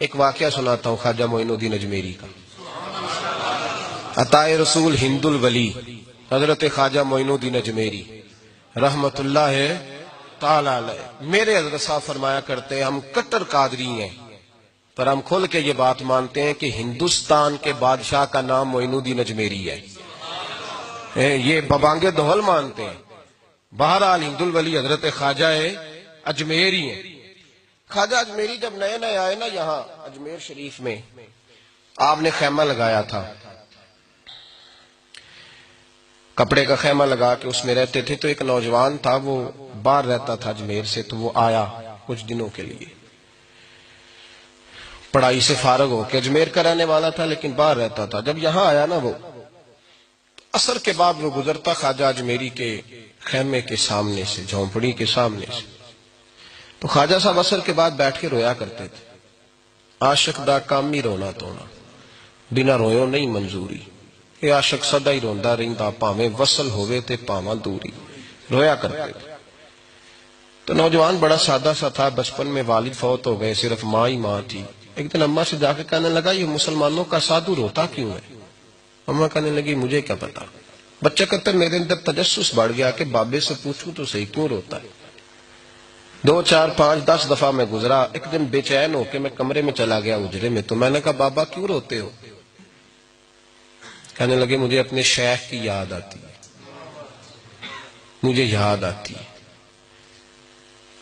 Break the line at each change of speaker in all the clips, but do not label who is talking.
ایک واقعہ سناتا ہوں خواجہ معین الدین اجمیری کا. عطائے رسول ہند الولی حضرت خواجہ معین الدین اجمیری رحمت اللہ تعالی علیہ. میرے حضرت صاحب فرمایا کرتے ہیں ہم کٹر قادری ہیں، پر ہم کھل کے یہ بات مانتے ہیں کہ ہندوستان کے بادشاہ کا نام معین الدین اجمیری ہے. یہ ببانگے دہل مانتے ہیں. بہرحال ہند الولی حضرت خواجہ اجمیری ہیں. خواجہ اجمیری جب نئے نئے آئے نا یہاں اجمیر شریف میں، آپ نے خیمہ لگایا تھا، کپڑے کا خیمہ لگا کے اس میں رہتے تھے. تو ایک نوجوان تھا، وہ باہر رہتا تھا اجمیر سے، تو وہ آیا کچھ دنوں کے لیے. پڑھائی سے فارغ ہو کے اجمیر کا رہنے والا تھا لیکن باہر رہتا تھا. جب یہاں آیا نا، وہ عصر کے بعد وہ گزرتا خواجہ اجمیری کے خیمے کے سامنے سے، جھونپڑی کے سامنے سے، تو خواجہ صاحب عصر کے بعد بیٹھ کے رویا کرتے تھے. عاشق دا کامی رونا تونا، بنا رویوں نہیں منظوری. کہ عاشق سدا ہی روندا رہندا، پاویں وصل ہوئے تے پاواں دوری. رویا کرتے تھے. تو نوجوان بڑا سادہ سا تھا، بچپن میں والد فوت ہو گئے، صرف ماں ہی ماں تھی. ایک دن اماں سے جا کے کہنے لگا یہ مسلمانوں کا سادھو روتا کیوں ہے؟ اماں کہنے لگی مجھے کیا پتا. بچہ کہتا میرے اندر تجسس بڑھ گیا کہ بابے سے پوچھوں تو صحیح کیوں روتا ہے. 2 4 5 10 دفعہ میں گزرا. ایک دن بے چین ہو کے میں کمرے میں چلا گیا اجرے میں. تو میں نے کہا بابا کیوں روتے ہو؟ کہنے لگے مجھے اپنے شیخ کی یاد آتی ہے، مجھے یاد آتی ہے.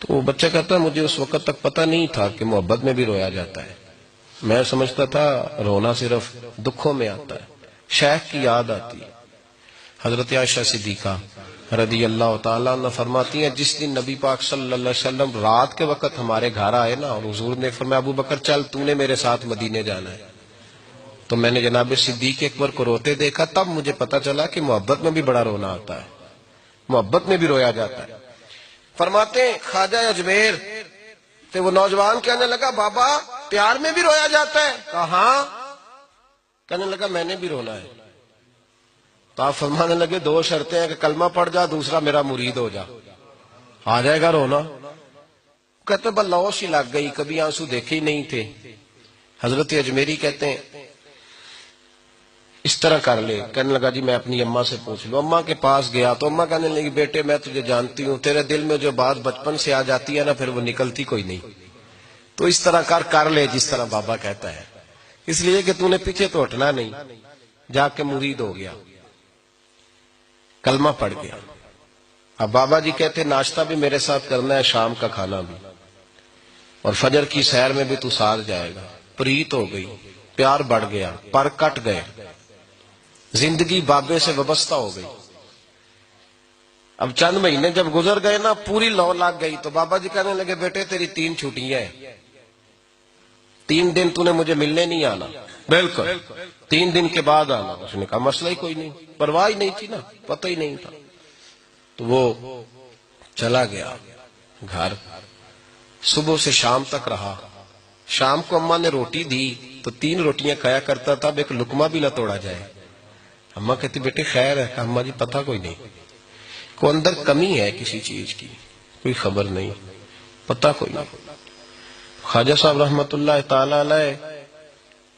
تو وہ بچہ کہتا مجھے اس وقت تک پتہ نہیں تھا کہ محبت میں بھی رویا جاتا ہے. میں سمجھتا تھا رونا صرف دکھوں میں آتا ہے. شیخ کی یاد آتی ہے. حضرت عائشہ صدیقہ رضی اللہ تعالیٰ عنہ فرماتی ہیں جس دن نبی پاک صلی اللہ علیہ وسلم رات کے وقت ہمارے گھر آئے نا، اور حضور نے فرمایا ابو بکر چل تو نے میرے ساتھ مدینے جانا ہے، تو میں نے جناب صدیق اکبر کو روتے دیکھا. تب مجھے پتا چلا کہ محبت میں بھی بڑا رونا آتا ہے، محبت میں بھی رویا جاتا ہے. فرماتے ہیں خواجہ اجمیر تو وہ نوجوان کہنے لگا بابا پیار میں بھی رویا جاتا ہے؟ کہاں. کہنے لگا میں نے بھی رونا ہے. تو آپ فرمانے لگے 2 شرطیں ہیں کہ کلمہ پڑھ جا، دوسرا میرا مرید ہو جا، آ جائے گا رونا. کہتے بلوش ہی لگ گئی، کبھی آنسو دیکھے ہی نہیں تھے. حضرت اجمیری کہتے ہیں اس طرح کر لے. کہنے لگا جی میں اپنی اماں سے پوچھ لوں. اماں کے پاس گیا تو اماں کہنے لگی بیٹے میں تجھے جانتی ہوں، تیرے دل میں جو بات بچپن سے آ جاتی ہے نا پھر وہ نکلتی کوئی نہیں. تو اس طرح کر لے جس طرح بابا کہتا ہے، اس لیے کہ تو نے پیچھے تو ہٹنا نہیں. جا کے مرید ہو گیا، کلمہ پڑھ گیا. اب بابا جی کہتے ناشتہ بھی میرے ساتھ کرنا ہے، شام کا کھانا بھی، اور فجر کی سیر میں بھی تو ساتھ جائے گا. پریت ہو گئی، پیار بڑھ گیا، پر کٹ گئے، زندگی بابے سے وابستہ ہو گئی. اب چند مہینے جب گزر گئے نا پوری لو لگ گئی. تو بابا جی کہنے لگے بیٹے تیری 3 چھٹیاں ہیں، 3 دن تو نے مجھے ملنے نہیں آنا. بالکل 3 دن کے بعد آنا. اس نے کہا مسئلہ ہی کوئی نہیں، پرواہ ہی نہیں تھی نا، پتہ ہی نہیں تھا. تو وہ چلا گیا گھر. صبح سے شام تک رہا. شام کو اماں نے روٹی دی تو 3 روٹیاں کھایا کرتا تھا، اب ایک لقمہ بھی نہ توڑا جائے. اماں کہتی بیٹے خیر ہے؟ اماں جی پتہ کوئی نہیں، کوئی اندر کمی ہے کسی چیز کی، کوئی خبر نہیں، پتہ کوئی نہیں. خواجہ صاحب رحمت اللہ تعالی علیہ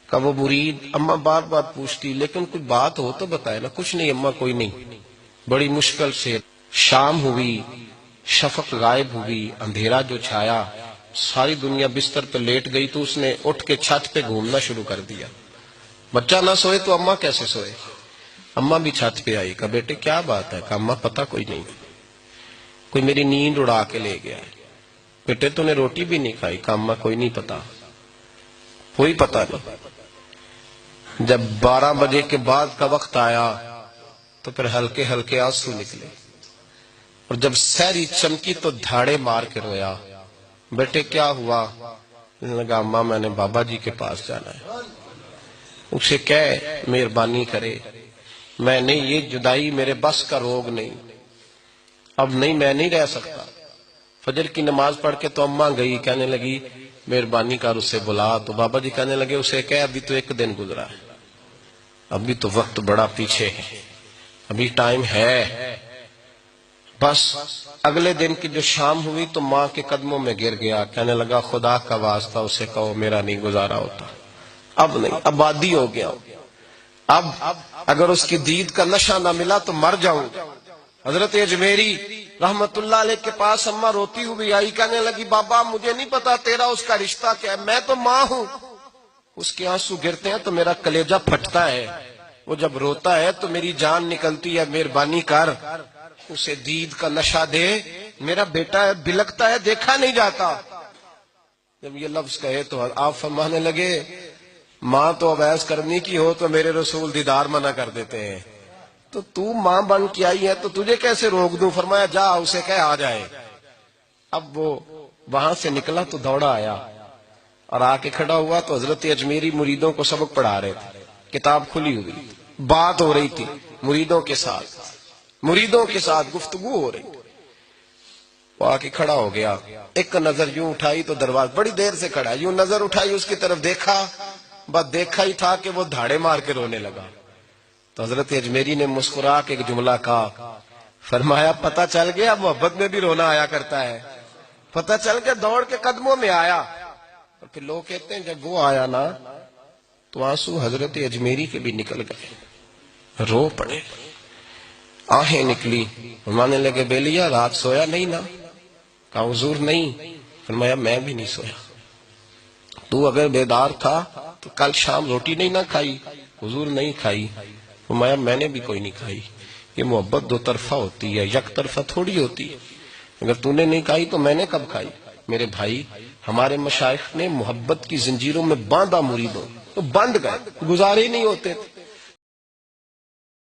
کا وہ مرید اماں بار بار پوچھتی لیکن کوئی بات ہو تو بتائے نا. کچھ نہیں اماں کوئی نہیں. بڑی مشکل سے شام ہوئی، شفق غائب ہوئی، اندھیرا جو چھایا، ساری دنیا بستر پہ لیٹ گئی. تو اس نے اٹھ کے چھت پہ گھومنا شروع کر دیا. بچہ نہ سوئے تو اماں کیسے سوئے. اماں بھی چھت پہ آئی. کہا بیٹے کیا بات ہے؟ کہا اماں پتہ کوئی نہیں، کوئی میری نیند اڑا کے لے گیا ہے. بیٹے تو نے روٹی بھی نہیں کھائی. کہا اماں کوئی نہیں پتا، کوئی پتہ نہیں. جب 12 بجے کے بعد کا وقت آیا تو پھر ہلکے ہلکے آنسو نکلے، اور جب سحری چمکی تو دھاڑے مار کے رویا. بیٹے کیا ہوا؟ لگا اماں میں نے بابا جی کے پاس جانا ہے، اسے کہے مہربانی کرے، میں نہیں، یہ جدائی میرے بس کا روگ نہیں، اب نہیں میں نہیں رہ سکتا. فجر کی نماز پڑھ کے تو اماں گئی، کہنے لگی مہربانی کر اسے بلا. تو بابا جی کہنے لگے اسے کہے ابھی تو 1 دن گزرا ہے، ابھی تو وقت بڑا پیچھے ہے، ابھی ٹائم ہے. بس اگلے دن کی جو شام ہوئی تو ماں کے قدموں میں گر گیا، کہنے لگا خدا کا واسطہ اسے کہو میرا نہیں گزارا ہوتا، اب نہیں، اب عادی ہو گیا، اب اگر اس کی دید کا نشہ نہ ملا تو مر جاؤں۔ حضرت اجمیری رحمت اللہ علیہ کے پاس اماں روتی ہوئی آئی، کہنے لگی بابا مجھے نہیں پتا تیرا اس کا رشتہ کیا ہے، میں تو ماں ہوں۔ اس کے آنسو گرتے ہیں تو میرا کلیجہ پھٹتا ہے، وہ جب روتا ہے تو میری جان نکلتی ہے، مہربانی کر اسے دید کا نشہ دے، میرا بیٹا ہے بلکتا ہے دیکھا نہیں جاتا۔ جب یہ لفظ کہے تو آپ فرمانے لگے ماں تو اب ایس کرنی کی ہو تو میرے رسول دیدار منع کر دیتے ہیں، تو ماں بن کے آئی ہے تو تجھے کیسے روک دوں؟ فرمایا جا اسے کہہ آ جائے۔ اب وہ وہاں سے نکلا تو دوڑا آیا اور آ کے کھڑا ہوا تو حضرت اجمیری مریدوں کو سبق پڑھا رہے تھے، کتاب کھلی ہوئی، بات ہو رہی تھی مریدوں کے ساتھ گفتگو ہو رہی۔ وہ آ کے کھڑا ہو گیا، ایک نظر یوں اٹھائی تو دروازہ، بڑی دیر سے کھڑا، یوں نظر اٹھائی اس کی طرف دیکھا، بس دیکھا ہی تھا کہ وہ دھاڑے مار کے رونے لگا۔ تو حضرت اجمیری نے مسکرا کے ایک جملہ کہا، فرمایا پتہ چل گیا محبت میں بھی رونا آیا کرتا ہے، پتہ چل کے دوڑ کے قدموں میں آیا۔ اور پھر لوگ کہتے ہیں جب وہ آیا نا تو آنسو حضرت اجمیری کے بھی نکل گئے، رو پڑے، آہیں نکلی۔ فرمانے لگے بیلیا رات سویا نہیں نا؟ کہا حضور نہیں۔ فرمایا میں بھی نہیں سویا، تو اگر بیدار تھا تو کل شام روٹی نہیں نہ کھائی؟ حضور نہیں کھائی۔ فرمایا میں نے بھی کوئی نہیں کھائی۔ یہ محبت دو طرفہ ہوتی ہے، یک طرفہ تھوڑی ہوتی ہے، اگر تو نے نہیں کھائی تو میں نے کب کھائی؟ میرے بھائی ہمارے مشائخ نے محبت کی زنجیروں میں باندھا مریدوں، تو بند گئے، گزارے ہی نہیں ہوتے تھے۔